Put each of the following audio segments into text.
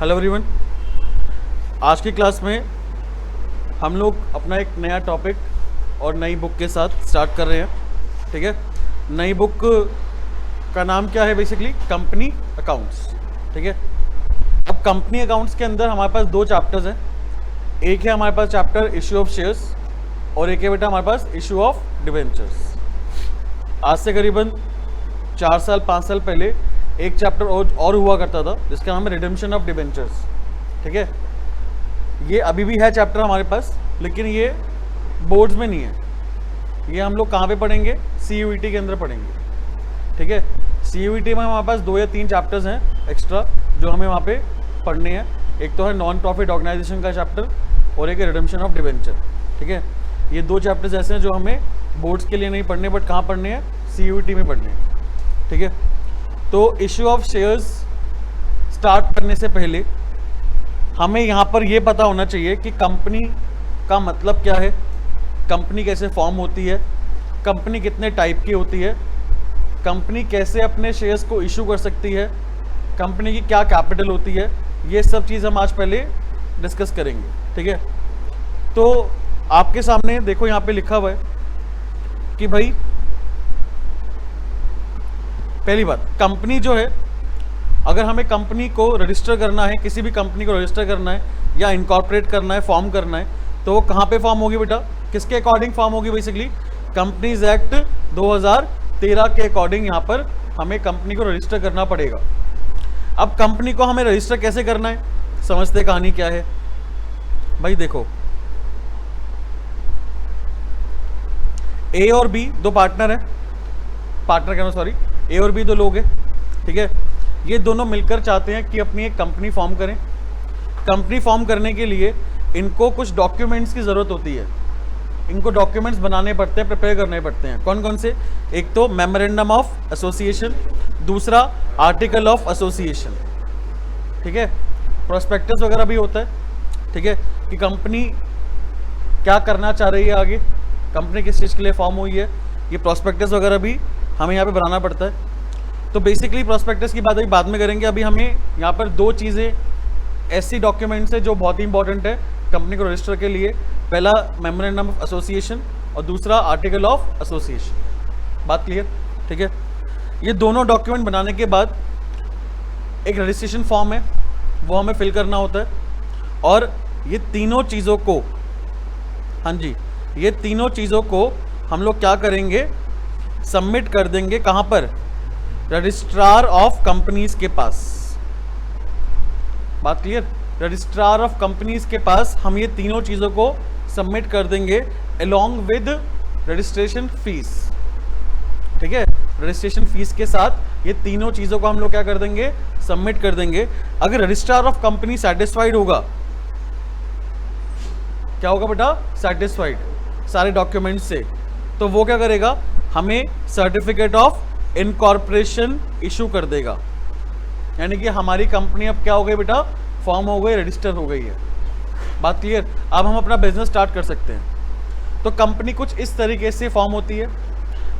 Hello everyone. आज की class में हम लोग अपना एक नया टॉपिक और नई बुक के साथ स्टार्ट कर रहे हैं। ठीक है, नई बुक का नाम क्या है? Basically company accounts. ठीक है, अब कंपनी अकाउंट्स के अंदर हमारे पास दो चैप्टर्स हैं। एक है हमारे पास चैप्टर इशू ऑफ शेयर्स और एक है बेटा हमारे पास इशू ऑफ डिवेंचर्स। आज से करीबन 4 साल 5 साल पहले एक चैप्टर और हुआ करता था जिसका नाम है रिडेम्पशन ऑफ डिबेंचर्स। ठीक है, ये अभी भी है चैप्टर हमारे पास, लेकिन ये बोर्ड्स में नहीं है। ये हम लोग कहाँ पे पढ़ेंगे? CUET के अंदर पढ़ेंगे। ठीक है, CUET में हमारे पास 2 या 3 चैप्टर्स हैं एक्स्ट्रा जो हमें वहाँ पे पढ़ने हैं। एक तो है नॉन प्रॉफिट ऑर्गेनाइजेशन का चैप्टर और एक है रिडेम्पशन ऑफ डिबेंचर। ठीक है, ये 2 चैप्टर्स ऐसे हैं जो हमें बोर्ड्स के लिए नहीं पढ़ने, बट कहाँ पढ़ने हैं? CUET में पढ़ने हैं। ठीक है, तो इशू ऑफ शेयर्स स्टार्ट करने से पहले हमें यहाँ पर ये पता होना चाहिए कि कंपनी का मतलब क्या है, कंपनी कैसे फॉर्म होती है, कंपनी कितने टाइप की होती है, कंपनी कैसे अपने शेयर्स को इशू कर सकती है, कंपनी की क्या कैपिटल होती है। ये सब चीज़ हम आज पहले डिस्कस करेंगे। ठीक है, तो आपके सामने देखो यहाँ पे लिखा हुआ है कि भाई पहली बात, कंपनी जो है, अगर हमें कंपनी को रजिस्टर करना है, किसी भी कंपनी को रजिस्टर करना है या इनकॉर्पोरेट करना है, फॉर्म करना है, तो वो कहाँ पे फॉर्म होगी बेटा? किसके अकॉर्डिंग फॉर्म होगी? बेसिकली कंपनीज एक्ट 2013 के अकॉर्डिंग यहाँ पर हमें कंपनी को रजिस्टर करना पड़ेगा। अब कंपनी को हमें रजिस्टर कैसे करना है, समझते कहानी क्या है भाई। देखो, ए और बी दो पार्टनर हैं, पार्टनर कहना सॉरी, ए और बी दो लोग हैं। ठीक है, ये दोनों मिलकर चाहते हैं कि अपनी एक कंपनी फॉर्म करें। कंपनी फॉर्म करने के लिए इनको कुछ डॉक्यूमेंट्स की ज़रूरत होती है। इनको डॉक्यूमेंट्स बनाने पड़ते हैं, प्रिपेयर करने पड़ते हैं। कौन कौन से? एक तो मेमोरेंडम ऑफ एसोसिएशन, दूसरा आर्टिकल ऑफ एसोसिएशन। ठीक है, प्रोस्पेक्टस वगैरह भी होता है। ठीक है, कि कंपनी क्या करना चाह रही है आगे, कंपनी किस चीज़ के लिए फॉर्म हुई है, ये प्रोस्पेक्टस वगैरह भी हमें यहाँ पे बनाना पड़ता है। तो बेसिकली प्रोस्पेक्टस की बात अभी बाद में करेंगे। अभी हमें यहाँ पर 2 चीज़ें ऐसी डॉक्यूमेंट्स है जो बहुत ही इंपॉर्टेंट है कंपनी को रजिस्टर के लिए। पहला मेमोरेंडम ऑफ एसोसिएशन और दूसरा आर्टिकल ऑफ एसोसिएशन। बात क्लियर? ठीक है, ये दोनों डॉक्यूमेंट बनाने के बाद एक रजिस्ट्रेशन फॉर्म है, वो हमें फिल करना होता है। और ये तीनों चीज़ों को, हाँ जी, ये तीनों चीज़ों को हम लोग क्या करेंगे? सबमिट कर देंगे। कहाँ पर? रजिस्ट्रार ऑफ कंपनीज के पास। बात क्लियर? रजिस्ट्रार ऑफ कंपनीज के पास हम ये तीनों चीज़ों को सबमिट कर देंगे अलोंग विद रजिस्ट्रेशन फीस। ठीक है, रजिस्ट्रेशन फीस के साथ ये तीनों चीज़ों को हम लोग क्या कर देंगे? सबमिट कर देंगे। अगर रजिस्ट्रार ऑफ कंपनी सेटिस्फाइड होगा, क्या होगा बेटा? सेटिस्फाइड सारे डॉक्यूमेंट्स से, तो वो क्या करेगा? हमें सर्टिफिकेट ऑफ इनकॉर्पोरेशन इशू कर देगा। यानी कि हमारी कंपनी अब क्या हो गई बेटा? फॉर्म हो गई, रजिस्टर हो गई है। बात क्लियर? अब हम अपना बिजनेस स्टार्ट कर सकते हैं। तो कंपनी कुछ इस तरीके से फॉर्म होती है।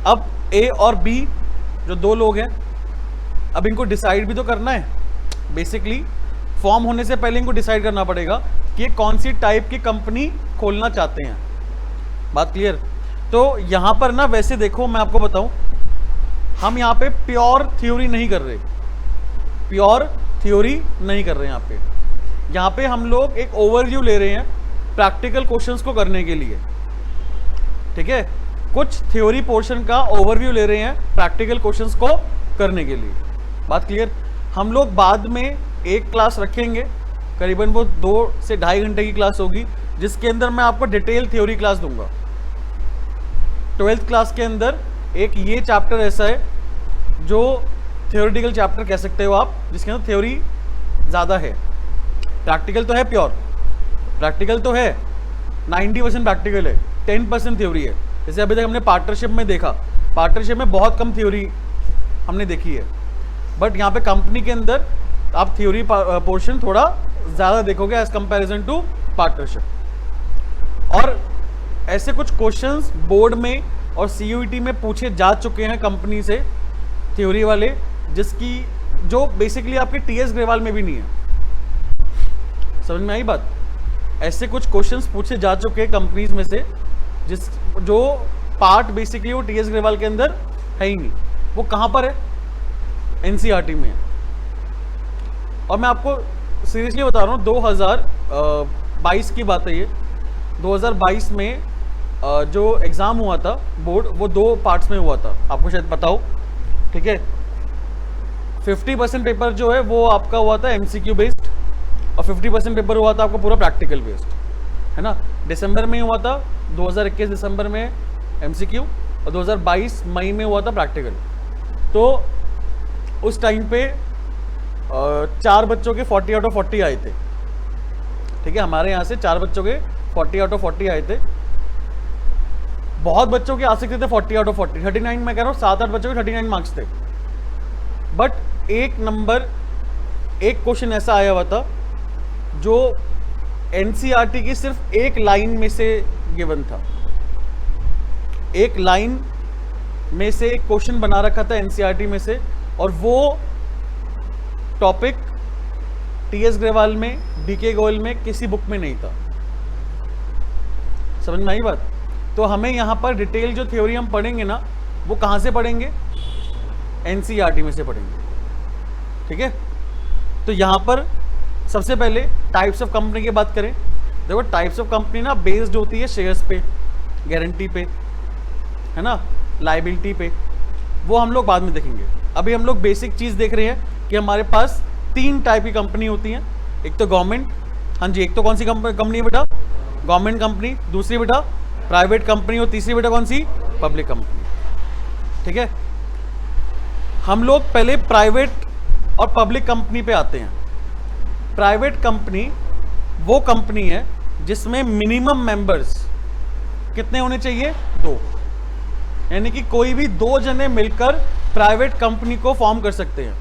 अब ए और बी जो 2 लोग हैं, अब इनको डिसाइड भी तो करना है। बेसिकली फॉर्म होने से पहले इनको डिसाइड करना पड़ेगा कि ये कौन सी टाइप की कंपनी खोलना चाहते हैं। बात क्लियर? तो यहाँ पर ना, वैसे देखो मैं आपको बताऊं, हम यहाँ पे प्योर थ्योरी नहीं कर रहे, प्योर थ्योरी नहीं कर रहे। यहाँ पे हम लोग एक ओवरव्यू ले रहे हैं प्रैक्टिकल क्वेश्चंस को करने के लिए। ठीक है, कुछ थ्योरी पोर्शन का ओवरव्यू ले रहे हैं प्रैक्टिकल क्वेश्चंस को करने के लिए। बात क्लियर? हम लोग बाद में एक क्लास रखेंगे, करीबन वो 2 से 2.5 घंटे की क्लास होगी, जिसके अंदर मैं आपको डिटेल थ्योरी क्लास दूंगा। 12th क्लास के अंदर एक ये चैप्टर ऐसा है जो थ्योरेटिकल चैप्टर कह सकते हो आप, जिसके अंदर थ्योरी ज़्यादा है। प्रैक्टिकल तो है, प्योर प्रैक्टिकल तो है, 90% प्रैक्टिकल है, 10% थ्योरी है। जैसे अभी तक हमने पार्टनरशिप में देखा, पार्टनरशिप में बहुत कम थ्योरी हमने देखी है, बट यहाँ पे कंपनी के अंदर आप थ्योरी पोर्शन थोड़ा ज़्यादा देखोगे एज कंपेरिजन टू पार्टनरशिप। और ऐसे कुछ क्वेश्चंस बोर्ड में और CUET में पूछे जा चुके हैं कंपनी से, थ्योरी वाले, जिसकी जो बेसिकली आपके TS ग्रेवाल में भी नहीं है। समझ में आई बात? ऐसे कुछ क्वेश्चंस पूछे जा चुके हैं कंपनीज में से, जिस जो पार्ट बेसिकली वो टीएस अग्रवाल के अंदर है ही नहीं। वो कहाँ पर है? एनसीईआरटी में है। और मैं आपको सीरियसली बता रहा हूँ, 2022 की बात है ये। 2022 में जो एग्ज़ाम हुआ था बोर्ड, वो 2 पार्ट्स में हुआ था, आपको शायद पता हो, ठीक है। 50% पेपर जो है वो आपका हुआ था एमसीक्यू बेस्ड, और 50% पेपर हुआ था आपका पूरा प्रैक्टिकल बेस्ड, है ना। दिसंबर में हुआ था, 2021 दिसंबर में एमसीक्यू, और 2022 मई में हुआ था प्रैक्टिकल। तो उस टाइम पे 4 बच्चों के 40 आउट ऑफ 40 आए थे, ठीक है। हमारे यहाँ से 4 बच्चों के 40 आउट ऑफ 40 आए थे। बहुत बच्चों के आ सकते थे 40 आउट ऑफ 40, 39 मैं कह रहा हूँ, 7-8 बच्चों के 39 मार्क्स थे। बट एक क्वेश्चन ऐसा आया हुआ था जो एनसीईआरटी की सिर्फ एक लाइन में से गिवन था। एक लाइन में से एक क्वेश्चन बना रखा था एनसीईआरटी में से, और वो टॉपिक टीएस अग्रवाल में, डीके गोयल में किसी बुक में नहीं था। समझ में आई बात? तो हमें यहाँ पर डिटेल जो थ्योरी हम पढ़ेंगे ना, वो कहाँ से पढ़ेंगे? एनसीईआरटी में से पढ़ेंगे, ठीक है। तो यहाँ पर सबसे पहले टाइप्स ऑफ कंपनी की बात करें। देखो, टाइप्स ऑफ कंपनी ना बेस्ड होती है शेयर्स पे, गारंटी पे, है ना, लायबिलिटी पे। वो हम लोग बाद में देखेंगे। अभी हम लोग बेसिक चीज़ देख रहे हैं कि हमारे पास 3 टाइप की कंपनी होती हैं। एक तो गवर्नमेंट, हाँ जी, एक तो कौन सी कंपनी है बेटा? Government company. दूसरी बेटा प्राइवेट कंपनी, और तीसरी बेटा कौन सी? पब्लिक कंपनी, ठीक है। हम लोग पहले प्राइवेट और पब्लिक कंपनी पे आते हैं। प्राइवेट कंपनी वो कंपनी है जिसमें मिनिमम मेंबर्स कितने होने चाहिए? 2, यानी कि कोई भी 2 जने मिलकर प्राइवेट कंपनी को फॉर्म कर सकते हैं।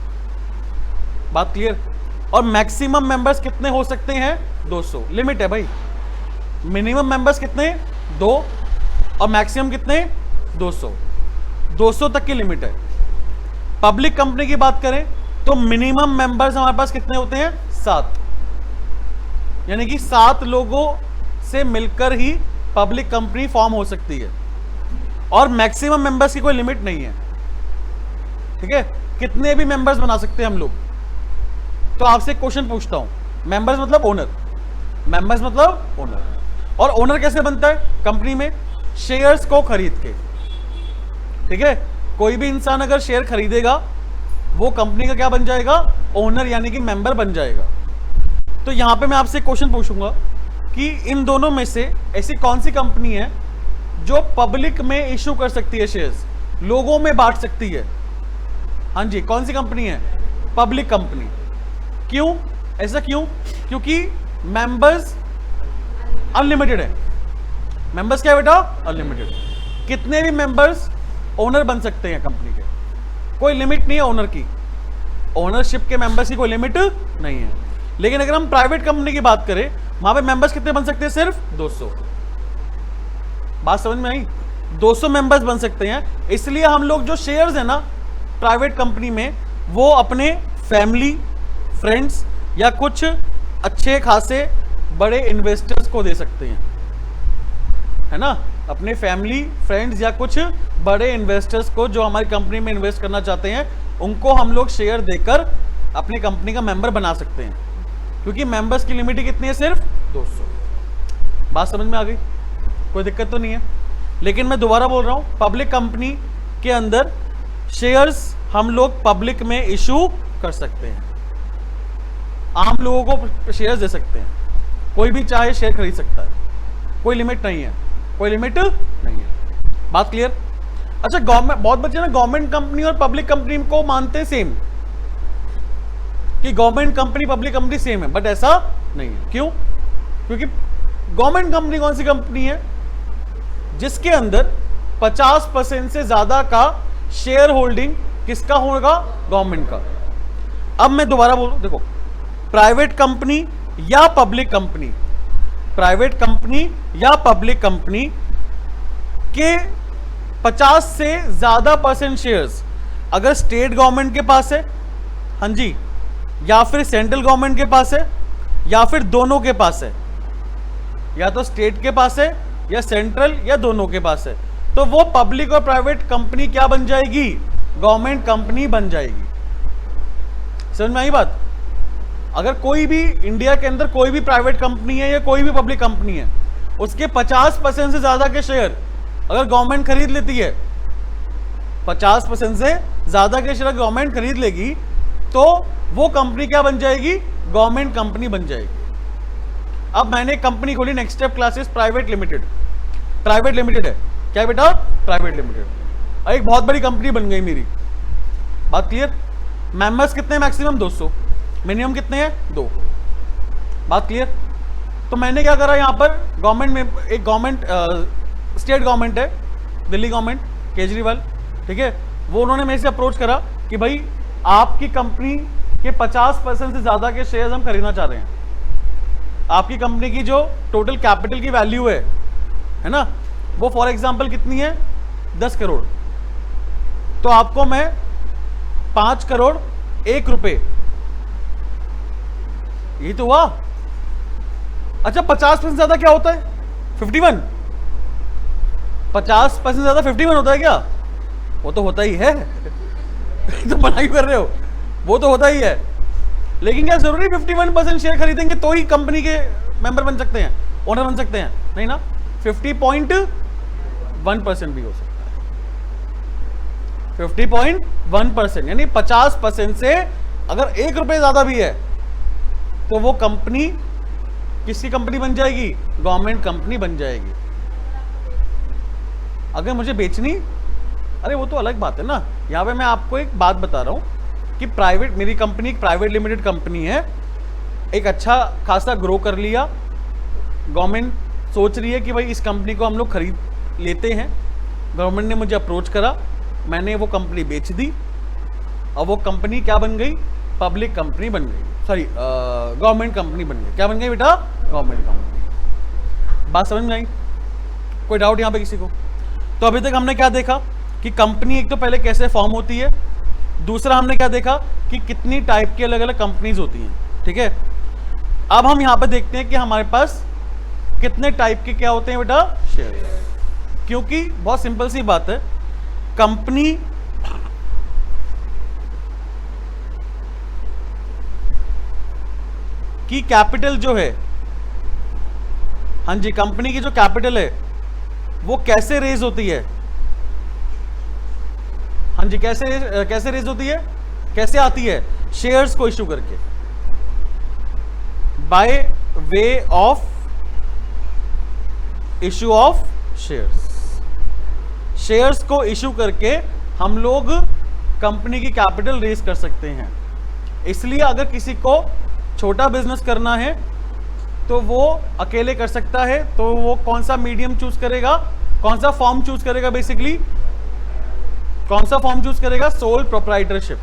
बात क्लियर? और मैक्सिमम मेंबर्स कितने हो सकते हैं? 200। लिमिट है भाई। मिनिमम मेंबर्स कितने? 2, और मैक्सिमम कितने? 200। 200 तक की लिमिट है। पब्लिक कंपनी की बात करें तो मिनिमम मेंबर्स हमारे पास कितने होते हैं? 7, यानी कि 7 लोगों से मिलकर ही पब्लिक कंपनी फॉर्म हो सकती है, और मैक्सिमम मेंबर्स की कोई लिमिट नहीं है, ठीक है। कितने भी मेंबर्स बना सकते हैं हम लोग। तो आपसे एक क्वेश्चन पूछता हूं, मेंबर्स मतलब ओनर, मेंबर्स मतलब ओनर। और ओनर कैसे बनता है कंपनी में? शेयर्स को खरीद के, ठीक है। कोई भी इंसान अगर शेयर खरीदेगा, वो कंपनी का क्या बन जाएगा? ओनर, यानी कि मेंबर बन जाएगा। तो यहां पे मैं आपसे एक क्वेश्चन पूछूंगा कि इन दोनों में से ऐसी कौन सी कंपनी है जो पब्लिक में इशू कर सकती है शेयर्स, लोगों में बांट सकती है? हाँ जी, कौन सी कंपनी है? Public company. क्यों? ऐसा क्यों? क्योंकि मेंबर्स अनलिमिटेड है। मेंबर्स क्या है बेटा? अनलिमिटेड। कितने भी मेंबर्स ओनर बन सकते हैं कंपनी के, कोई लिमिट नहीं है ओनर की। ओनरशिप के मेंबर्स की कोई लिमिट नहीं है। लेकिन अगर हम प्राइवेट कंपनी की बात करें, वहां पे मेंबर्स कितने बन सकते हैं? सिर्फ 200। बात समझ में आई? 200 मेंबर्स बन सकते हैं। इसलिए हम लोग जो शेयर्स है ना प्राइवेट कंपनी में, वो अपने फैमिली, फ्रेंड्स या कुछ अच्छे खासे बड़े इन्वेस्टर्स को दे सकते हैं, है ना। अपने फैमिली, फ्रेंड्स या कुछ बड़े इन्वेस्टर्स को जो हमारी कंपनी में इन्वेस्ट करना चाहते हैं, उनको हम लोग शेयर देकर अपनी कंपनी का मेंबर बना सकते हैं, क्योंकि मेंबर्स की लिमिट कितनी है? सिर्फ 200। बात समझ में आ गई? कोई दिक्कत तो नहीं है। लेकिन मैं दोबारा बोल रहा हूं, पब्लिक कंपनी के अंदर शेयर्स हम लोग पब्लिक में इशू कर सकते हैं, आम लोगों को शेयर्स दे सकते हैं, कोई भी चाहे शेयर खरीद सकता है, कोई लिमिट नहीं है, कोई लिमिट नहीं है। बात क्लियर? अच्छा, गवर्नमेंट, बहुत बच्चे ना गवर्नमेंट कंपनी और पब्लिक कंपनी को मानते हैं सेम, कि government company public company same है, बट ऐसा नहीं है। क्यों? क्योंकि गवर्नमेंट कंपनी कौन सी कंपनी है? जिसके अंदर 50% से ज्यादा का शेयर होल्डिंग किसका होगा? गवर्नमेंट का। अब मैं दोबारा बोलूं, देखो, प्राइवेट कंपनी या पब्लिक कंपनी, प्राइवेट कंपनी या पब्लिक कंपनी के 50 से ज्यादा % शेयर्स अगर स्टेट गवर्नमेंट के पास है, हाँ जी, या फिर सेंट्रल गवर्नमेंट के पास है, या फिर दोनों के पास है, या तो स्टेट के पास है या सेंट्रल या दोनों के पास है, तो वो पब्लिक और प्राइवेट कंपनी क्या बन जाएगी? गवर्नमेंट कंपनी बन जाएगी। समझ में आई बात? अगर कोई भी इंडिया के अंदर कोई भी प्राइवेट कंपनी है या कोई भी पब्लिक कंपनी है, उसके 50% से ज्यादा के शेयर अगर गवर्नमेंट खरीद लेती है, 50% से ज्यादा के शेयर गवर्नमेंट खरीद लेगी, तो वो कंपनी क्या बन जाएगी? गवर्नमेंट कंपनी बन जाएगी। अब मैंने कंपनी खोली next step classes private limited. Private limited है क्या बेटा? Private limited. एक बहुत बड़ी कंपनी बन गई मेरी। बात क्लियर? मेंबर्स कितने? मैक्सिमम 200, मिनिमम कितने हैं? 2। बात क्लियर? तो मैंने क्या करा, यहाँ पर गवर्नमेंट में एक गवर्नमेंट स्टेट गवर्नमेंट है, दिल्ली गवर्नमेंट, केजरीवाल, ठीक है, वो उन्होंने मेरे से अप्रोच करा कि भाई आपकी कंपनी के 50% से ज्यादा के शेयर्स हम खरीदना चाह रहे हैं। आपकी कंपनी की जो टोटल कैपिटल की वैल्यू है ना, वो फॉर एग्जांपल कितनी है? 10 करोड़। तो आपको मैं 5 करोड़ 1 रुपए, ये तो हुआ। अच्छा 50% ज्यादा क्या होता है? 51। 50% ज्यादा 51 होता है क्या? वो तो होता ही है। तो बनाई कर रहे हो, वो तो होता ही है। लेकिन क्या जरूरी 51% शेयर खरीदेंगे तो ही कंपनी के मेंबर बन सकते हैं, ओनर बन सकते हैं? नहीं ना, 50.1% भी हो सकता है। 50.1% यानी 50% से अगर 1 रुपए ज्यादा भी है तो वो कंपनी किसकी कंपनी बन जाएगी? गवर्नमेंट कंपनी बन जाएगी। अगर मुझे बेचनी, अरे वो तो अलग बात है ना। यहां पे मैं आपको एक बात बता रहा हूं कि प्राइवेट, मेरी कंपनी एक प्राइवेट लिमिटेड कंपनी है, एक अच्छा खासा ग्रो कर लिया, गवर्नमेंट सोच रही है कि भाई इस कंपनी को हम लोग खरीद लेते हैं। गवर्नमेंट ने मुझे अप्रोच करा, मैंने वो कंपनी बेच दी, और वो कंपनी क्या बन गई? पब्लिक कंपनी बन गई, सॉरी गवर्नमेंट कंपनी बन गई। क्या बन गई बेटा? Government company. बात समझ में आई? कोई डाउट यहाँ पे किसी को? तो अभी तक हमने क्या देखा कि कंपनी एक तो पहले कैसे फॉर्म होती है, दूसरा हमने क्या देखा कि कितनी टाइप की अलग अलग कंपनीज होती हैं, ठीक है। अब हम यहां पे देखते हैं कि हमारे पास कितने टाइप के क्या होते हैं बेटा? शेयर। क्योंकि बहुत सिंपल सी बात है, कंपनी की कैपिटल जो है, हाँ जी, कंपनी की जो कैपिटल है वो कैसे रेज होती है? हाँ जी, कैसे रेज होती है? कैसे आती है? शेयर्स को इशू करके, by way of issue of shares. Shares को इशू करके हम लोग कंपनी की कैपिटल रेज कर सकते हैं। इसलिए अगर किसी को छोटा बिजनेस करना है तो वो अकेले कर सकता है, तो वो कौन सा मीडियम चूज करेगा, कौन सा फॉर्म चूज करेगा? बेसिकली कौन सा फॉर्म चूज करेगा? Sole proprietorship.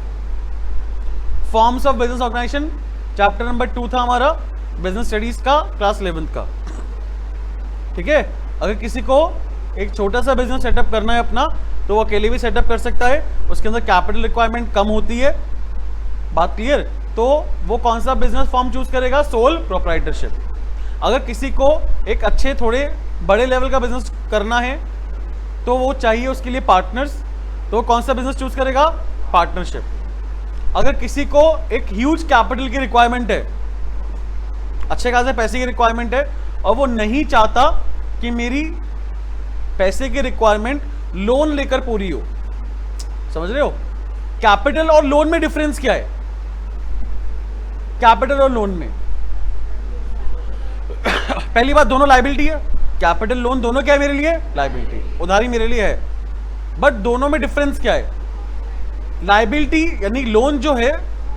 Forms of business organization chapter number 2 था हमारा बिजनेस स्टडीज का, क्लास 11th का, ठीक है। अगर किसी को एक छोटा सा बिजनेस सेटअप करना है अपना, तो वो अकेले भी सेटअप कर सकता है, उसके अंदर कैपिटल रिक्वायरमेंट कम होती है। बात क्लियर? तो वो कौन सा बिजनेस फॉर्म चूज करेगा? Sole proprietorship. अगर किसी को एक अच्छे थोड़े बड़े लेवल का बिजनेस करना है तो वो चाहिए उसके लिए पार्टनर्स, तो कौन सा बिजनेस चूज करेगा? पार्टनरशिप। अगर किसी को एक ह्यूज कैपिटल की रिक्वायरमेंट है, अच्छे खासे पैसे की रिक्वायरमेंट है, और वो नहीं चाहता कि मेरी पैसे की रिक्वायरमेंट लोन लेकर पूरी हो, समझ रहे हो? कैपिटल और लोन में डिफरेंस क्या है? कैपिटल और लोन में पहली बात, दोनों लायबिलिटी है। कैपिटल लोन दोनों क्या है मेरे लिए? लायबिलिटी, उधारी मेरे लिए है। बट दोनों में डिफरेंस क्या है? लायबिलिटी यानी लोन जो है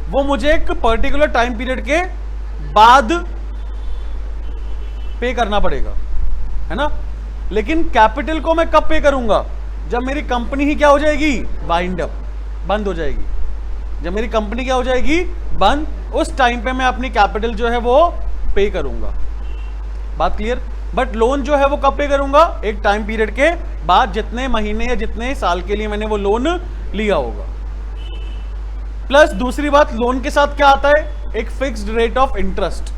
वो मुझे एक पर्टिकुलर टाइम पीरियड के बाद पे करना पड़ेगा, है ना। लेकिन कैपिटल को मैं कब पे करूंगा? जब मेरी कंपनी ही क्या हो जाएगी? वाइंड अप, बंद हो जाएगी। जब मेरी कंपनी क्या हो जाएगी? बंद, उस टाइम पे मैं अपनी कैपिटल जो है वो पे करूंगा। बात क्लियर? बट लोन जो है वो कब पे करूंगा? एक टाइम पीरियड के बाद, जितने महीने या जितने साल के लिए मैंने वो लोन लिया होगा। प्लस दूसरी बात, लोन के साथ क्या आता है? एक fixed rate of interest.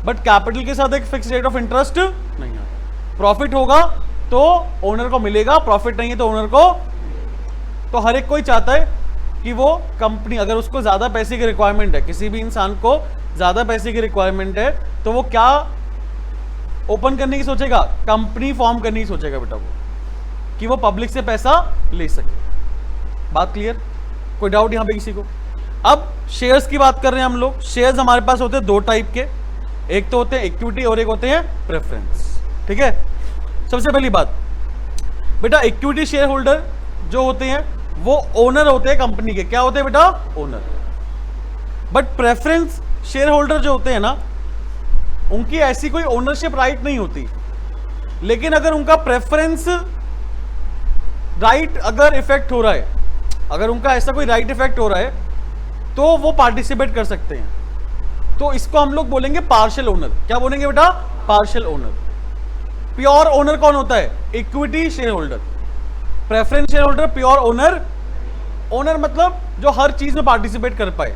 But capital के साथ एक फिक्स रेट ऑफ इंटरेस्ट नहीं आता। प्रॉफिट होगा तो ओनर को मिलेगा, प्रॉफिट नहीं है तो ओनर को। तो हर एक कोई चाहता है कि वो कंपनी, अगर उसको ज्यादा पैसे की रिक्वायरमेंट है, किसी भी इंसान को ज्यादा पैसे की रिक्वायरमेंट है, तो वो क्या ओपन करने की सोचेगा, कंपनी फॉर्म करने की सोचेगा बेटा वो, कि वो पब्लिक से पैसा ले सके। बात क्लियर? कोई डाउट यहां पे किसी को? अब शेयर्स की बात कर रहे हैं हम लोग। शेयर्स हमारे पास होते हैं दो टाइप के, एक तो होते हैं इक्विटी और एक होते हैं प्रेफरेंस। ठीक है, सबसे पहली बात बेटा, इक्विटी शेयर होल्डर जो होते हैं वो ओनर होते हैं कंपनी के। क्या होते हैं बेटा? Owner. But preference share holder जो होते हैं ना, उनकी ऐसी कोई ओनरशिप राइट नहीं होती, लेकिन अगर उनका प्रेफरेंस राइट अगर इफेक्ट हो रहा है, अगर उनका ऐसा कोई राइट इफेक्ट हो रहा है, तो वो पार्टिसिपेट कर सकते हैं। तो इसको हम लोग बोलेंगे पार्शियल ओनर। क्या बोलेंगे बेटा? Partial owner. प्योर ओनर कौन होता है? Equity share holder. Preference share holder pure owner. Owner मतलब जो हर चीज में पार्टिसिपेट कर पाए।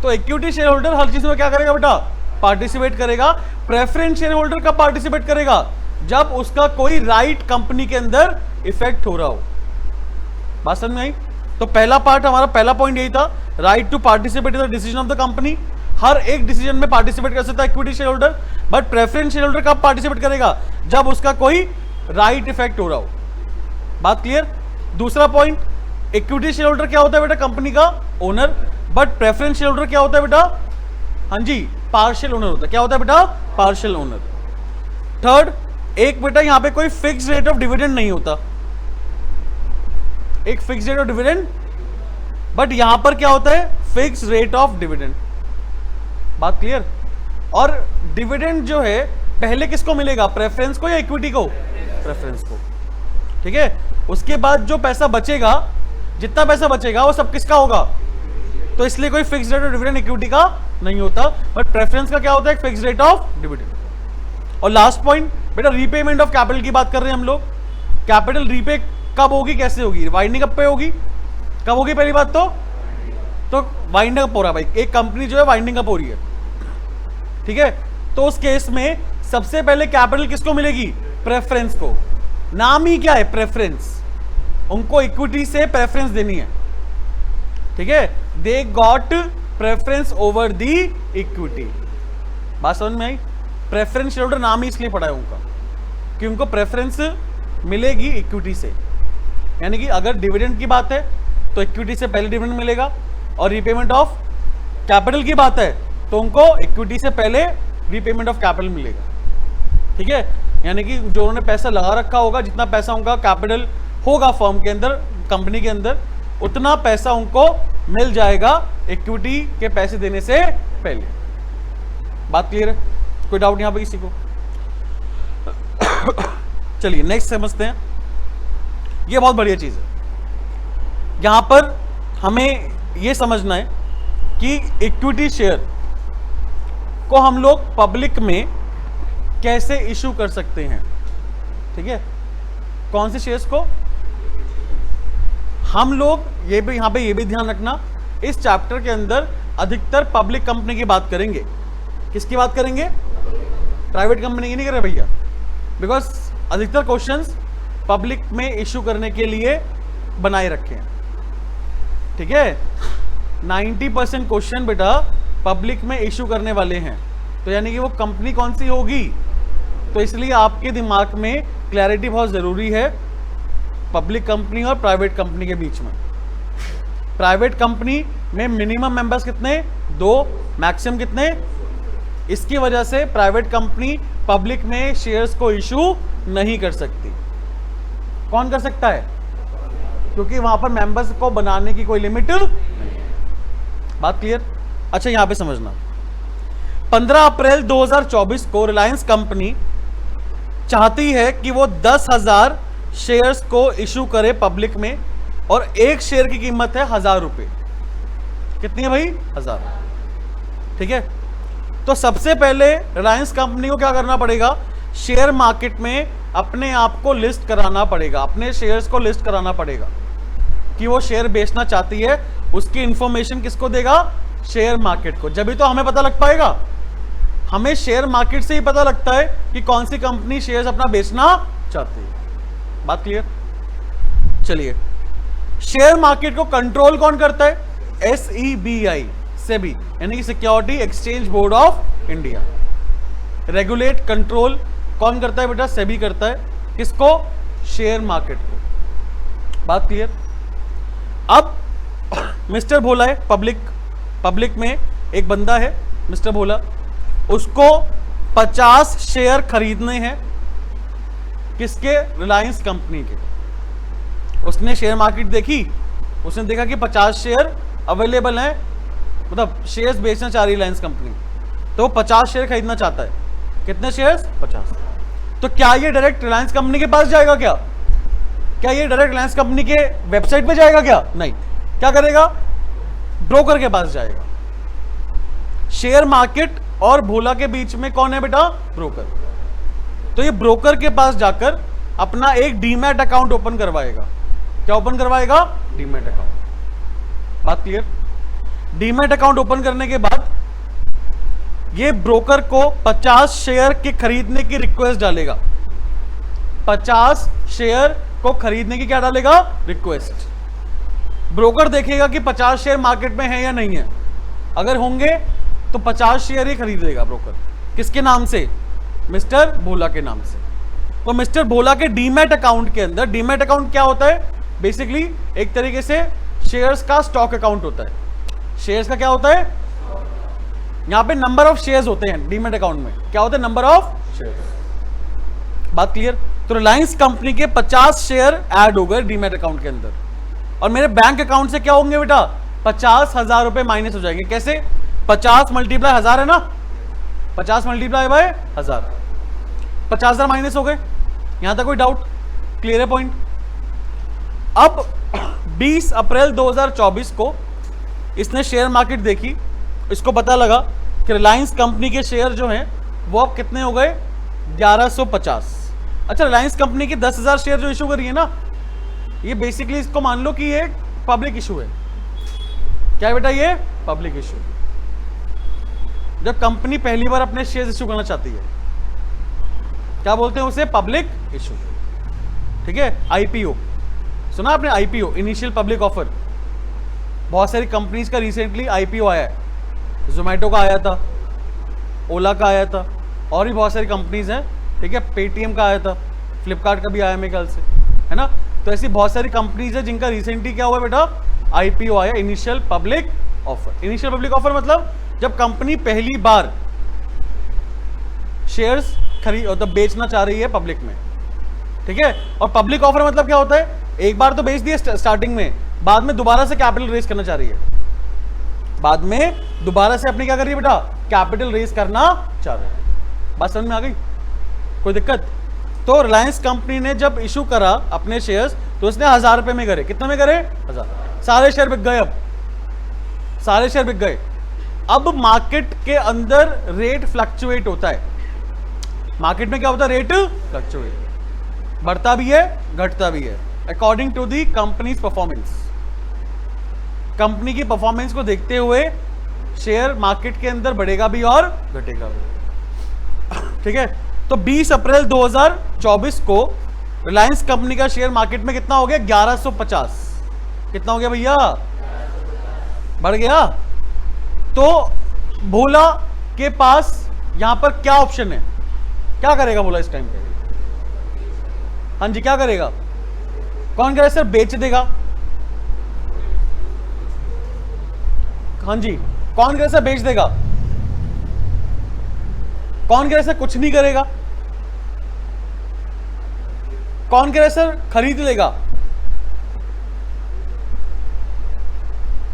तो इक्विटी शेयर होल्डर हर चीज में क्या करेगा बेटा? पार्टिसिपेट करेगा। प्रेफरेंस शेयर होल्डर कब पार्टिसिपेट करेगा? जब उसका कोई राइट कंपनी के अंदर इफेक्ट हो रहा हो। बात समझ में आई? तो पहला पार्ट हमारा, पहला पॉइंट यही था, right to participate in the decision of the company. हर एक डिसीजन में पार्टिसिपेट कर सकता है equity share holder. But preference share holder कब पार्टिसिपेट करेगा? जब उसका कोई राइट इफेक्ट हो रहा हो। बात क्लियर? दूसरा पॉइंट, इक्विटी शेयर होल्डर क्या होता है बेटा? कंपनी का owner. But preference share holder क्या होता है बेटा? हाँ जी, पार्शियल ओनर होता है। क्या होता है बेटा? Partial owner. थर्ड, एक बेटा यहां पे कोई फिक्स रेट ऑफ डिविडेंड नहीं होता, एक fix rate of dividend. But यहां पर क्या होता है? Fix rate of dividend. बात क्लियर? और डिविडेंड जो है पहले किसको मिलेगा? प्रेफरेंस को या इक्विटी को? प्रेफरेंस को। ठीक है, उसके बाद जो पैसा बचेगा, जितना पैसा बचेगा वो सब किसका होगा? तो इसलिए कोई fix rate of dividend equity का नहीं होता, बट प्रेफरेंस का क्या होता है? Fix rate of dividend. और लास्ट पॉइंट बेटा, रीपेमेंट ऑफ कैपिटल की बात कर रहे हैं हम लोग। कैपिटल रीपे कब होगी, कैसे होगी? वाइंडिंग अप पे होगी। कब होगी? पहली बात तो वाइंडिंग अप हो रहा है भाई, एक कंपनी जो है वाइंडिंग अप हो रही है। ठीक है, तो उस केस में सबसे पहले कैपिटल किसको मिलेगी? प्रेफरेंस को। नाम ही क्या है? प्रेफरेंस। उनको इक्विटी से प्रेफरेंस देनी है। ठीक है, they got preference over the equity. बात समझ में आई? प्रेफरेंस शेयर होल्डर नाम ही इसलिए पड़ा है उनका कि उनको प्रेफरेंस मिलेगी इक्विटी से। यानी कि अगर डिविडेंड की बात है तो इक्विटी से पहले डिविडेंड मिलेगा, और रीपेमेंट ऑफ कैपिटल की बात है तो उनको इक्विटी से पहले रीपेमेंट ऑफ कैपिटल मिलेगा। ठीक है, यानी कि जो उन्होंने पैसा लगा रखा होगा, जितना पैसा उनका कैपिटल होगा फर्म के अंदर, कंपनी के अंदर, उतना पैसा उनको मिल जाएगा इक्विटी के पैसे देने से पहले। बात क्लियर है? कोई डाउट यहां पे किसी को? चलिए नेक्स्ट समझते हैं। ये बहुत बढ़िया चीज है। यहां पर हमें यह समझना है कि इक्विटी शेयर को हम लोग पब्लिक में कैसे इशू कर सकते हैं। ठीक है, कौन से शेयर्स को? हम लोग ये भी यहां पे ये भी ध्यान रखना, इस चैप्टर के अंदर अधिकतर पब्लिक कंपनी की बात करेंगे। किसकी बात करेंगे? प्राइवेट कंपनी की नहीं कर रहे भैया, बिकॉज अधिकतर क्वेश्चंस पब्लिक में इशू करने के लिए बनाए रखे हैं। ठीक है, 90% क्वेश्चन बेटा पब्लिक में इशू करने वाले हैं, तो यानी कि वो कंपनी कौन सी होगी। तो इसलिए आपके दिमाग में क्लैरिटी बहुत ज़रूरी है पब्लिक कंपनी और प्राइवेट कंपनी के बीच में। प्राइवेट कंपनी में मिनिमम मेंबर्स कितने? 2, मैक्सिमम कितने? इसकी वजह से प्राइवेट कंपनी पब्लिक में शेयर्स को इशू नहीं कर सकती। कौन कर सकता है? क्योंकि वहां पर मेंबर्स को बनाने की कोई लिमिट नहीं। बात क्लियर? अच्छा, यहां पे समझना, 15 अप्रैल 2024 को रिलायंस कंपनी चाहती है कि वो 10,000 शेयर्स को इशू करे पब्लिक में, और एक शेयर की कीमत है 1,000 रुपए। कितनी है भाई? 1,000। ठीक है, तो सबसे पहले रिलायंस कंपनी को क्या करना पड़ेगा? शेयर मार्केट में अपने आप को लिस्ट कराना पड़ेगा, अपने शेयर्स को लिस्ट कराना पड़ेगा कि वो शेयर बेचना चाहती है। उसकी इंफॉर्मेशन किसको देगा? शेयर मार्केट को। जब भी तो हमें पता लग पाएगा। हमें शेयर मार्केट से ही पता लगता है कि कौन सी कंपनी शेयर्स अपना बेचना चाहती है। बात क्लियर? चलिए, शेयर मार्केट को कंट्रोल कौन करता है? SEBI, सेबी, यानी कि security exchange board of India. Regulate control कौन करता है बेटा? सेबी करता है। किसको? शेयर मार्केट को। बात क्लियर? अब मिस्टर भोला है, पब्लिक में एक बंदा है मिस्टर भोला, उसको 50 शेयर खरीदने हैं। किसके? रिलायंस कंपनी के। उसने शेयर मार्केट देखी, उसने देखा कि 50 शेयर अवेलेबल हैं, मतलब शेयर्स बेचना चाह रही रिलायंस कंपनी, तो 50 शेयर खरीदना चाहता है। कितने शेयर्स? 50। तो क्या ये डायरेक्ट रिलायंस कंपनी के पास जाएगा? क्या ये डायरेक्ट रिलायंस कंपनी के वेबसाइट पे जाएगा? क्या नहीं, क्या करेगा? ब्रोकर के पास जाएगा। शेयर मार्केट और भोला के बीच में कौन है बेटा? ब्रोकर। तो ये ब्रोकर के पास जाकर अपना एक डीमैट अकाउंट ओपन करवाएगा। क्या ओपन करवाएगा? Demat account. बात क्लियर? डीमैट अकाउंट ओपन करने के बाद ये ब्रोकर को 50 शेयर के खरीदने की रिक्वेस्ट डालेगा। 50 शेयर को खरीदने की क्या डालेगा? रिक्वेस्ट। ब्रोकर देखेगा कि 50 शेयर मार्केट में है या नहीं है। अगर होंगे तो 50 शेयर ही खरीदेगा ब्रोकर। किसके नाम से? मिस्टर भोला के नाम से। तो मिस्टर भोला के डीमैट अकाउंट के अंदर, डीमैट अकाउंट क्या होता है? बेसिकली एक तरीके से शेयर्स का स्टॉक अकाउंट होता है। शेयर्स का क्या होता है? यहां पे नंबर ऑफ शेयर्स होते हैं डीमैट अकाउंट में। क्या होते हैं? Number of shares. बात क्लियर? तो रिलायंस कंपनी के 50 शेयर ऐड हो गए डीमैट अकाउंट के अंदर, और मेरे बैंक अकाउंट से क्या होंगे बेटा? 50,000 रुपए माइनस हो जाएंगे। कैसे? 50 मल्टीप्लाई 1000 है ना, 50 मल्टीप्लाई बाय 1000, 50,000 माइनस हो गए। यहां तक कोई डाउट? क्लियर है पॉइंट? अब 20 अप्रैल 2024 को इसने शेयर मार्केट देखी, इसको पता लगा कि रिलायंस कंपनी के शेयर जो हैं वो अब कितने हो गए? 1150। अच्छा, रिलायंस कंपनी के 10,000 शेयर जो इशू करी है ना, ये बेसिकली इसको मान लो कि ये पब्लिक इशू है। क्या है बेटा? ये पब्लिक इशू। जब कंपनी पहली बार अपने शेयर इशू करना चाहती है, क्या बोलते हैं उसे? Public issue. ठीक है? आईपीओ सुना आपने? IPO, initial public offer. बहुत सारी कंपनीज का रिसेंटली आईपीओ आया है। जोमेटो का आया था, ओला का आया था, और भी बहुत सारी कंपनीज हैं। ठीक है? पेटीएम का आया था, फ्लिपकार्ट का भी आया मेरे ख्याल से, है ना? तो ऐसी बहुत सारी कंपनीज है जिनका रिसेंटली क्या हुआ बेटा? आईपीओ आया, initial public offer. Initial public offer मतलब जब कंपनी पहली बार शेयर्स मतलब बेचना चाह रही है पब्लिक में। ठीक है? और पब्लिक ऑफर मतलब क्या होता है? एक बार तो बेच दिए स्टार्टिंग में, बाद में दोबारा से कैपिटल रेज करना चाह रही है। बाद में दोबारा से अपनी क्या कर रही है बेटा? कैपिटल रेज करना चाह रहे हैं। बात समझ में आ गई? कोई दिक्कत? तो रिलायंस कंपनी ने जब इशू करा अपने शेयर्स, तो उसने 1000 रुपए में करे। कितने में करे? 1000। सारे शेयर बिक गए। अब सारे शेयर बिक गए। अब मार्केट के अंदर रेट फ्लक्चुएट होता है। मार्केट में क्या होता है? रेट फ्लक्चुएट, बढ़ता भी है, घटता भी है, according to the company's performance. Company की परफॉर्मेंस को देखते हुए शेयर मार्केट के अंदर बढ़ेगा भी और घटेगा भी। ठीक है? तो 20 अप्रैल 2024 को रिलायंस कंपनी का शेयर मार्केट में कितना हो गया? 1150। कितना हो गया भैया? बढ़ गया। तो भोला के पास यहां पर क्या ऑप्शन है? क्या करेगा भोला इस टाइम पे? हाँ जी, क्या करेगा? कौन कह रहा है सर बेच देगा? हाँ जी, कौन कह रहा है सर बेच देगा? कौन कह रहा है सर कुछ नहीं करेगा? कौन कह रहा है सर खरीद लेगा?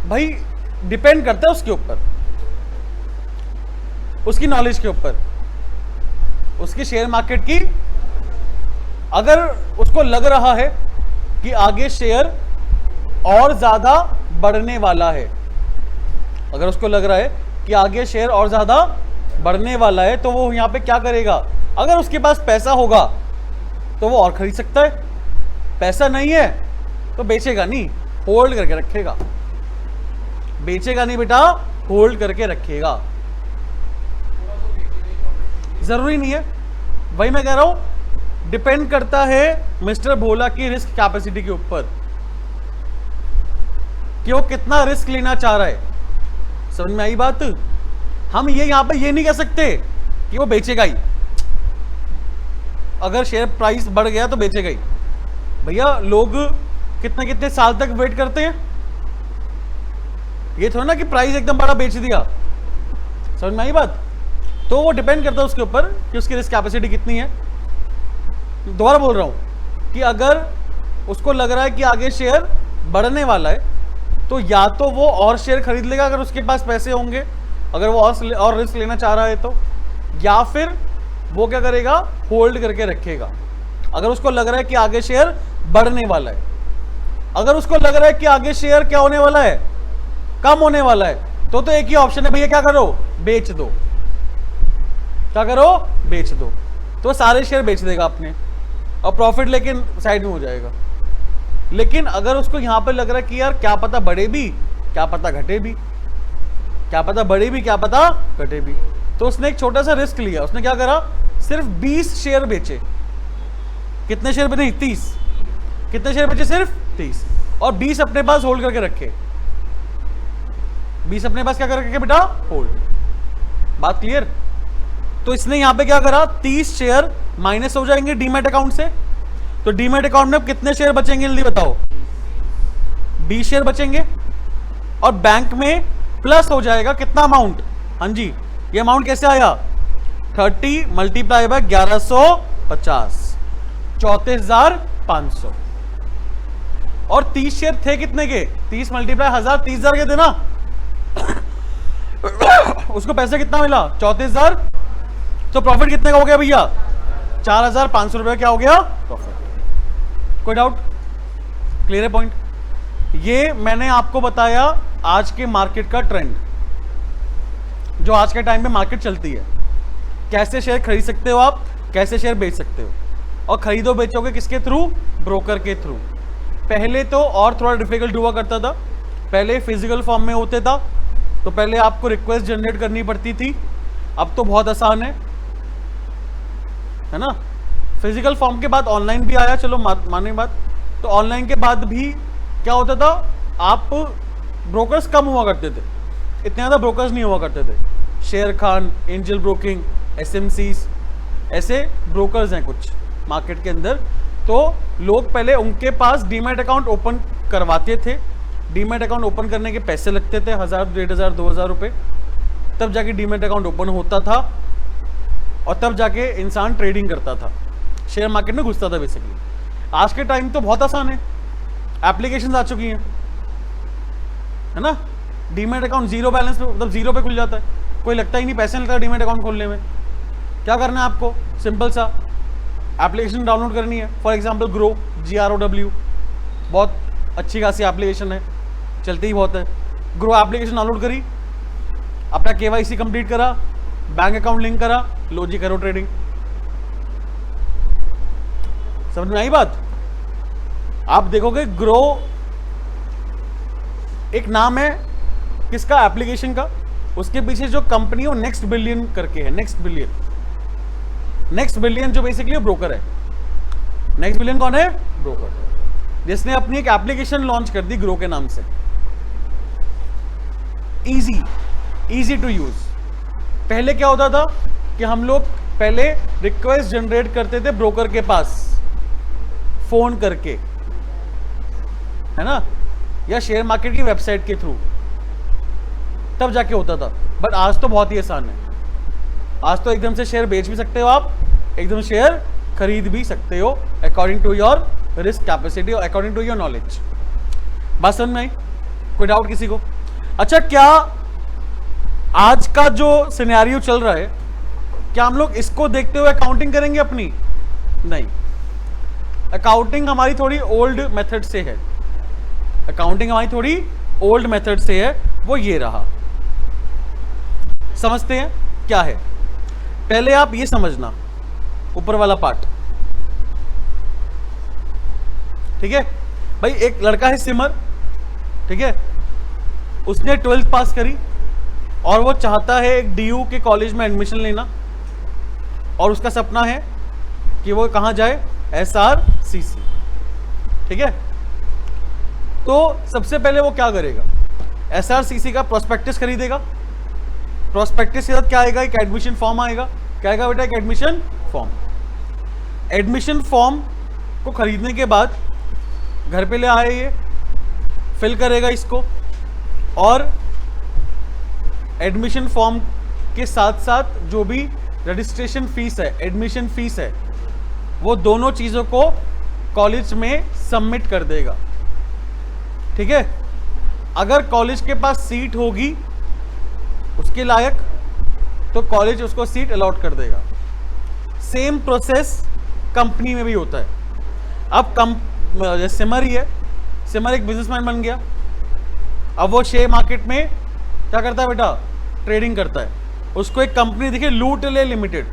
भाई डिपेंड करता है उसके ऊपर, उसकी नॉलेज के ऊपर, उसकी शेयर मार्केट की। अगर उसको लग रहा है कि आगे शेयर और ज्यादा बढ़ने वाला है, अगर उसको लग रहा है कि आगे शेयर और ज्यादा बढ़ने वाला है, तो वो यहां पे क्या करेगा? अगर उसके पास पैसा होगा तो वो और खरीद सकता है। पैसा नहीं है तो बेचेगा नहीं, होल्ड करके रखेगा। बेचेगा नहीं बेटा, होल्ड करके रखेगा। जरूरी नहीं है, वही मैं कह रहा हूं, डिपेंड करता है मिस्टर भोला की रिस्क कैपेसिटी के ऊपर कि वो कितना रिस्क लेना चाह रहा है। समझ में आई बात? हम ये यहां पे ये नहीं कह सकते कि वो बेचेगा ही, अगर शेयर प्राइस बढ़ गया तो बेचेगा ही। भैया लोग कितने कितने साल तक वेट करते हैं, ये थोड़ा ना कि प्राइस एकदम बड़ा बेच दिया। समझ में आई बात? तो वो डिपेंड करता है उसके ऊपर कि उसकी रिस्क कैपेसिटी कितनी है। दोबारा बोल रहा हूं कि अगर उसको लग रहा है कि आगे शेयर बढ़ने वाला है तो या तो वो और शेयर खरीद लेगा अगर उसके पास पैसे होंगे, अगर वो और रिस्क लेना चाह रहा है तो, या फिर वो क्या करेगा, होल्ड करके रखेगा अगर उसको लग रहा है कि आगे शेयर बढ़ने वाला है। अगर उसको लग रहा है कि आगे शेयर क्या होने वाला है, कम होने वाला है, तो एक ही ऑप्शन है भैया, क्या करो, बेच दो। क्या करो, बेच दो। तो सारे शेयर बेच देगा अपने और प्रॉफिट लेके साइड में हो जाएगा। लेकिन अगर उसको यहां पर लग रहा है कि यार क्या पता बढ़े भी, क्या पता घटे भी, क्या पता बढ़े भी, क्या पता घटे भी, तो उसने एक छोटा सा रिस्क लिया। उसने क्या करा, सिर्फ 20 शेयर बेचे। कितने शेयर बेचे? 30। कितने शेयर बेचे? सिर्फ 30। और 20 अपने पास होल्ड करके रखे। 20 अपने पास क्या कर रखे बेटा? होल्ड। बात क्लियर? तो इसने यहां पे क्या करा, 30 शेयर माइनस हो जाएंगे डीमैट अकाउंट से। तो डीमैट अकाउंट में कितने शेयर बचेंगे जल्दी बताओ? 20 शेयर बचेंगे। और बैंक में प्लस हो जाएगा कितना अमाउंट? हाँ जी, ये अमाउंट कैसे आया? 30 मल्टीप्लाई बाय 1150, 34,500। और 30 शेयर थे कितने के? 30 मल्टीप्लाई 1000, 30,000 के थे ना। उसको पैसे कितना मिला? 34,000। तो प्रॉफिट कितने का हो गया भैया? 4,500 रुपए। क्या हो गया? प्रॉफिट। कोई डाउट? क्लियर है पॉइंट? ये मैंने आपको बताया आज के मार्केट का ट्रेंड, जो आज के टाइम में मार्केट चलती है। कैसे शेयर खरीद सकते हो आप, कैसे शेयर बेच सकते हो, और खरीदो बेचोगे किसके थ्रू? ब्रोकर के थ्रू। पहले तो और थोड़ा डिफिकल्ट हुआ करता था, पहले फिजिकल फॉर्म में होते था, तो पहले आपको रिक्वेस्ट जनरेट करनी पड़ती थी। अब तो बहुत आसान है ना। फिजिकल फॉर्म के बाद ऑनलाइन भी आया, चलो माने बात। तो ऑनलाइन के बाद भी क्या होता था, आप ब्रोकर्स कम हुआ करते थे, इतने ज़्यादा ब्रोकर्स नहीं हुआ करते थे। शेर खान, एंजल ब्रोकिंग, एसएमसीज, ऐसे ब्रोकर्स हैं कुछ मार्केट के अंदर। तो लोग पहले उनके पास डीमैट अकाउंट ओपन करवाते थे। डीमैट अकाउंट ओपन करने के पैसे लगते थे 1000, 1500, 2000 रुपये। तब जाके डीमैट अकाउंट ओपन होता था और तब जाके इंसान ट्रेडिंग करता था, शेयर मार्केट में घुसता था बेसिकली। आज के टाइम तो बहुत आसान है, एप्लीकेशंस आ चुकी हैं, है ना। डीमैट अकाउंट जीरो बैलेंस पे, मतलब जीरो पे खुल जाता है, कोई लगता ही नहीं, पैसे नहीं लगता डीमैट अकाउंट खोलने में। क्या करना है आपको? सिंपल सा एप्लीकेशन डाउनलोड करनी है। फॉर एग्जांपल ग्रो, GROW, बहुत अच्छी खासी एप्लीकेशन है, चलती ही बहुत है। ग्रो एप्लीकेशन डाउनलोड करी, अपना KYC कंप्लीट करा, बैंक अकाउंट लिंक करा, लो जी करो ट्रेडिंग। समझ में आई बात? आप देखोगे ग्रो एक नाम है किसका? एप्लीकेशन का। उसके पीछे जो कंपनी है वो नेक्स्ट बिलियन करके है। नेक्स्ट बिलियन जो बेसिकली ब्रोकर है। नेक्स्ट बिलियन कौन है? ब्रोकर, जिसने अपनी एक एप्लीकेशन लॉन्च कर दी ग्रो के नाम से। Easy to use. पहले क्या होता था कि हम लोग पहले रिक्वेस्ट जनरेट करते थे ब्रोकर के पास फोन करके, है ना, या शेयर मार्केट की वेबसाइट के थ्रू, तब जाके होता था। बट आज तो बहुत ही आसान है। आज तो एकदम से शेयर बेच भी सकते हो आप, एकदम शेयर खरीद भी सकते हो, according to your risk capacity और अकॉर्डिंग टू योर नॉलेज। बात समझ में आई? कोई डाउट किसी को? अच्छा, क्या आज का जो सिनेरियो चल रहा है, क्या हम लोग इसको देखते हुए अकाउंटिंग करेंगे अपनी? नहीं, अकाउंटिंग हमारी थोड़ी ओल्ड मेथड से है। अकाउंटिंग हमारी थोड़ी ओल्ड मेथड से है, वो ये रहा। समझते हैं क्या है? पहले आप ये समझना ऊपर वाला पार्ट, ठीक है भाई। एक लड़का है सिमर, ठीक है, उसने 12th पास करी और वो चाहता है एक DU के कॉलेज में एडमिशन लेना। और उसका सपना है कि वो कहाँ जाए, SRCC, ठीक है। तो सबसे पहले वो क्या करेगा, SRCC का प्रोस्पेक्टस खरीदेगा। प्रोस्पेक्टस के साथ क्या आएगा, एक एडमिशन फॉर्म आएगा। क्या आएगा बेटा, एक एडमिशन फॉर्म। एडमिशन फॉर्म को खरीदने के बाद घर पे ले आए, ये फिल करेगा इसको, और एडमिशन फॉर्म के साथ साथ जो भी रजिस्ट्रेशन फीस है, एडमिशन फीस है, वो दोनों चीज़ों को कॉलेज में सबमिट कर देगा, ठीक है। अगर कॉलेज के पास सीट होगी उसके लायक, तो कॉलेज उसको सीट अलॉट कर देगा। सेम प्रोसेस कंपनी में भी होता है। अब सिमर ही है, सिमर एक बिजनेसमैन बन गया। अब वो शेयर मार्केट में क्या करता है बेटा, ट्रेडिंग करता है। उसको एक कंपनी दिखे, लूटले लिमिटेड,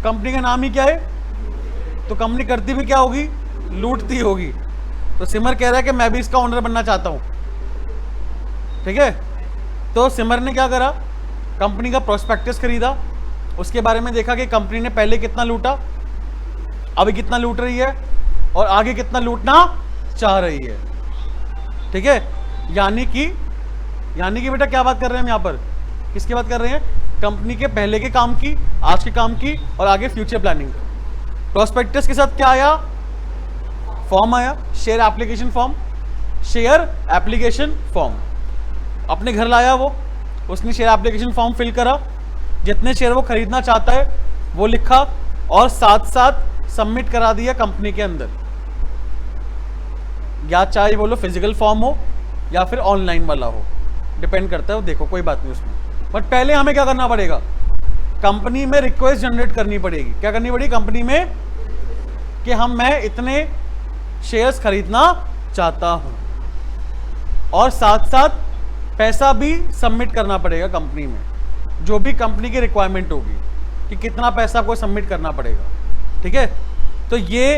कंपनी का नाम ही क्या है, तो कंपनी करती भी क्या होगी, लूटती होगी। तो सिमर कह रहा है कि मैं भी इसका ओनर बनना चाहता हूं, ठीक है। तो सिमर ने क्या करा, कंपनी का प्रोस्पेक्टस खरीदा, उसके बारे में देखा कि कंपनी ने पहले कितना लूटा, अभी कितना लूट रही है, और आगे कितना लूटना चाह रही है, ठीक है। यानी कि बेटा क्या बात कर रहे हैं हम यहाँ पर, किसकी बात कर रहे हैं, कंपनी के पहले के काम की, आज के काम की, और आगे फ्यूचर प्लानिंग। प्रोस्पेक्टस के साथ क्या आया, फॉर्म आया, share application form, share application form. अपने घर लाया वो, उसने शेयर एप्लीकेशन फॉर्म फिल करा, जितने शेयर वो खरीदना चाहता है वो लिखा, और साथ साथ सबमिट करा दिया कंपनी के अंदर। या चाहे बोलो फिजिकल फॉर्म हो या फिर ऑनलाइन वाला हो, डिपेंड करता है, वो देखो कोई बात नहीं उसमें। बट पहले हमें क्या करना पड़ेगा, कंपनी में रिक्वेस्ट जनरेट करनी पड़ेगी। क्या करनी पड़ेगी कंपनी में, कि मैं इतने शेयर्स खरीदना चाहता हूं, और साथ साथ पैसा भी सबमिट करना पड़ेगा कंपनी में, जो भी कंपनी की रिक्वायरमेंट होगी कि कितना पैसा आपको सबमिट करना पड़ेगा, ठीक है। तो ये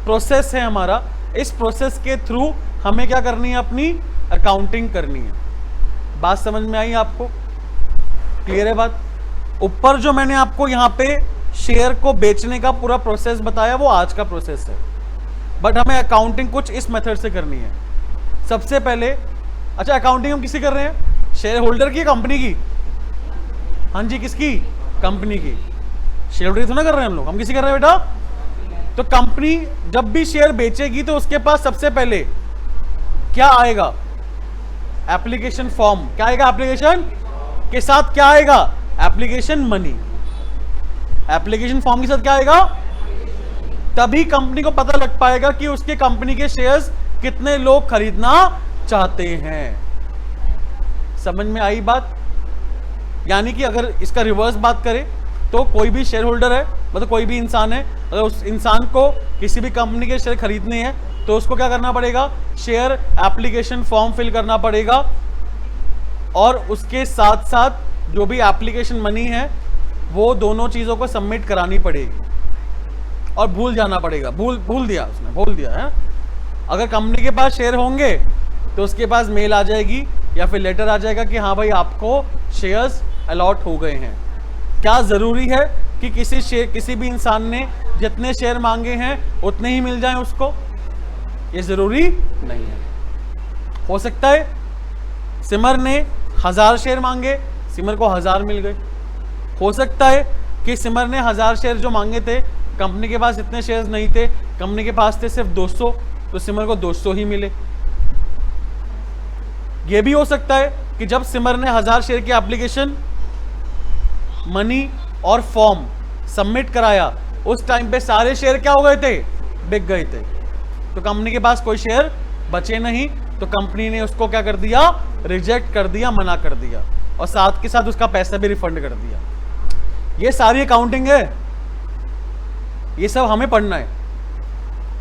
प्रोसेस है हमारा। इस प्रोसेस के थ्रू हमें क्या करनी है, अपनी अकाउंटिंग करनी है। बात समझ में आई आपको, क्लियर है बात। ऊपर जो मैंने आपको यहाँ पे शेयर को बेचने का पूरा प्रोसेस बताया, वो आज का प्रोसेस है, बट हमें अकाउंटिंग कुछ इस मेथड से करनी है। सबसे पहले, अच्छा अकाउंटिंग हम किसकी कर रहे हैं, शेयर होल्डर की, कंपनी की, हाँ जी किसकी, कंपनी की। शेयर होल्डर थोड़ा कर रहे हैं हम किसी कर रहे हैं बेटा। तो कंपनी जब भी शेयर बेचेगी तो उसके पास सबसे पहले क्या आएगा, एप्लीकेशन फॉर्म। क्या आएगा, एप्लीकेशन के साथ क्या आएगा, एप्लीकेशन मनी। एप्लीकेशन फॉर्म के साथ क्या आएगा, तभी कंपनी को पता लग पाएगा कि उसके कंपनी के शेयर्स कितने लोग खरीदना चाहते हैं। समझ में आई बात। यानी कि अगर इसका रिवर्स बात करें तो कोई भी शेयर होल्डर है, मतलब कोई भी इंसान है, अगर उस इंसान को किसी भी कंपनी के शेयर खरीदने हैं तो उसको क्या करना पड़ेगा, शेयर एप्लीकेशन फॉर्म फिल करना पड़ेगा, और उसके साथ साथ जो भी एप्लीकेशन मनी है वो दोनों चीज़ों को सबमिट करानी पड़ेगी, और भूल जाना पड़ेगा। भूल दिया उसने, भूल दिया है। अगर कंपनी के पास शेयर होंगे तो उसके पास मेल आ जाएगी या फिर लेटर आ जाएगा कि हाँ भाई आपको शेयर्स अलॉट हो गए हैं। क्या ज़रूरी है कि किसी भी इंसान ने जितने शेयर मांगे हैं उतने ही मिल जाएं उसको? ये ज़रूरी नहीं है। हो सकता है सिमर ने 1000 शेयर मांगे, सिमर को 1000 मिल गए। हो सकता है कि सिमर ने 1000 शेयर जो मांगे थे, कंपनी के पास इतने शेयर्स नहीं थे, कंपनी के पास थे सिर्फ 200, तो सिमर को 200 ही मिले। यह भी हो सकता है कि जब सिमर ने 1000 शेयर की एप्लीकेशन मनी और फॉर्म सबमिट कराया, उस टाइम पे सारे शेयर क्या हो गए थे, बिक गए थे, तो कंपनी के पास कोई शेयर बचे नहीं, तो कंपनी ने उसको क्या कर दिया, रिजेक्ट कर दिया, मना कर दिया, और साथ के साथ उसका पैसा भी रिफंड कर दिया। ये सारी अकाउंटिंग है, ये सब हमें पढ़ना है।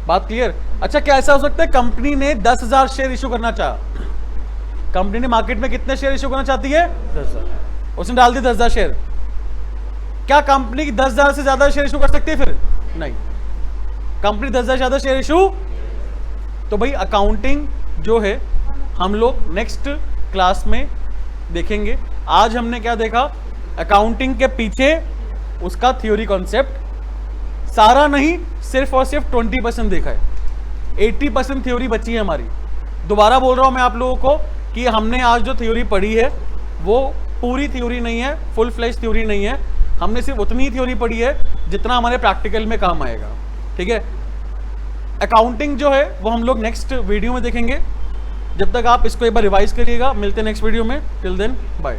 बात क्लियर? अच्छा, क्या ऐसा हो सकता है कंपनी ने 10,000 शेयर इशू करना चाहा, कंपनी ने मार्केट में कितने शेयर इशू करना चाहती है, 10,000, उसने डाल दी 10,000 शेयर, क्या कंपनी 10,000 से ज्यादा शेयर इशू कर सकती है? फिर नहीं, कंपनी 10,000 से ज्यादा शेयर इशू। तो भाई अकाउंटिंग जो है हम लोग नेक्स्ट क्लास में देखेंगे। आज हमने क्या देखा अकाउंटिंग के पीछे उसका थ्योरी कॉन्सेप्ट सारा नहीं, सिर्फ और सिर्फ 20% देखा है, 80% थ्योरी बची है हमारी। दोबारा बोल रहा हूं मैं आप लोगों को कि हमने आज जो थ्योरी पढ़ी है वो पूरी थ्योरी नहीं है, फुल फ्लैश थ्योरी नहीं है, हमने सिर्फ उतनी थ्योरी पढ़ी है जितना हमारे प्रैक्टिकल में काम आएगा। ठीक है, अकाउंटिंग जो है वो हम लोग नेक्स्ट वीडियो में देखेंगे। जब तक आप इसको एक बार रिवाइज करिएगा। मिलते हैं नेक्स्ट वीडियो में। Till then bye.